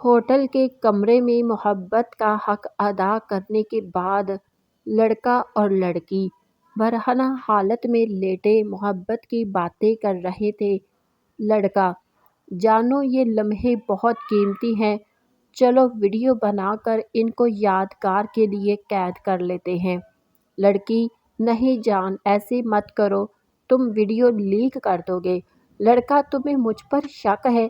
Hotel کے کمرے میں محبت کا حق ادا کرنے کے بعد لڑکا اور لڑکی برہنہ حالت میں لیٹے محبت کی باتیں کر رہے تھے۔ لڑکا: جانو یہ لمحے بہت قیمتی ہیں، چلو ویڈیو بنا کر ان کو یادگار کے لیے قید کر لیتے ہیں۔ لڑکی: نہیں جان، ایسے مت کرو، تم ویڈیو لیک کر دو گے۔ لڑکا: تمہیں مجھ پر شک ہے؟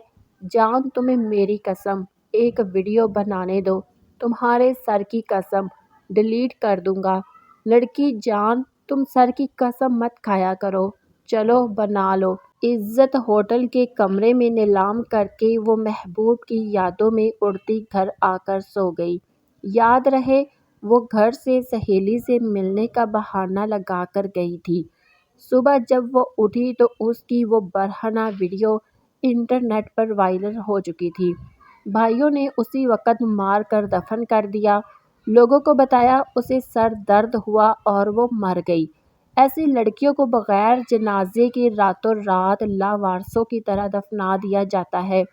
جان تمہیں میری قسم، ایک ویڈیو بنانے دو، تمہارے سر کی قسم ڈیلیٹ کر دوں گا۔ لڑکی: جان تم سر کی قسم مت کھایا کرو، چلو بنا لو۔ عزت ہوٹل کے کمرے میں نیلام کر کے وہ محبوب کی یادوں میں اڑتی گھر آ کر سو گئی۔ یاد رہے وہ گھر سے سہیلی سے ملنے کا بہانہ لگا کر گئی تھی۔ صبح جب وہ اٹھی تو اس کی وہ برہنہ ویڈیو انٹرنیٹ پر وائرل ہو چکی تھی۔ بھائیوں نے اسی وقت مار کر دفن کر دیا۔ لوگوں کو بتایا اسے سر درد ہوا اور وہ مر گئی۔ ایسی لڑکیوں کو بغیر جنازے کے راتوں رات لاوارثوں کی طرح دفنا دیا جاتا ہے۔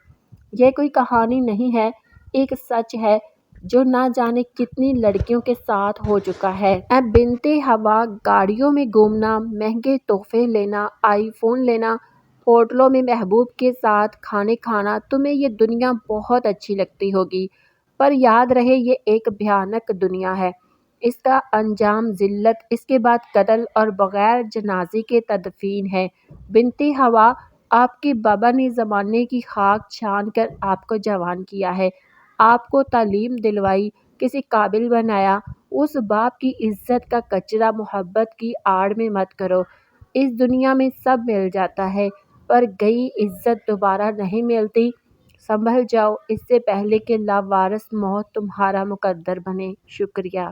یہ کوئی کہانی نہیں ہے، ایک سچ ہے جو نہ جانے کتنی لڑکیوں کے ساتھ ہو چکا ہے۔ اے بنت ہوا، گاڑیوں میں گھومنا، مہنگے تحفے لینا، آئی فون لینا، ہوٹلوں میں محبوب کے ساتھ کھانے کھانا، تمہیں یہ دنیا بہت اچھی لگتی ہوگی، پر یاد رہے یہ ایک بھیانک دنیا ہے۔ اس کا انجام ذلت، اس کے بعد قتل اور بغیر جنازے کے تدفین ہے۔ بنت ہوا، آپ کے بابا نے زمانے کی خاک چھان کر آپ کو جوان کیا ہے، آپ کو تعلیم دلوائی، کسی قابل بنایا۔ اس باپ کی عزت کا کچرا محبت کی آڑ میں مت کرو۔ اس دنیا میں سب مل جاتا ہے، پر گئی عزت دوبارہ نہیں ملتی۔ سنبھل جاؤ اس سے پہلے کہ لاوارث موت تمہارا مقدر بنے۔ شکریہ۔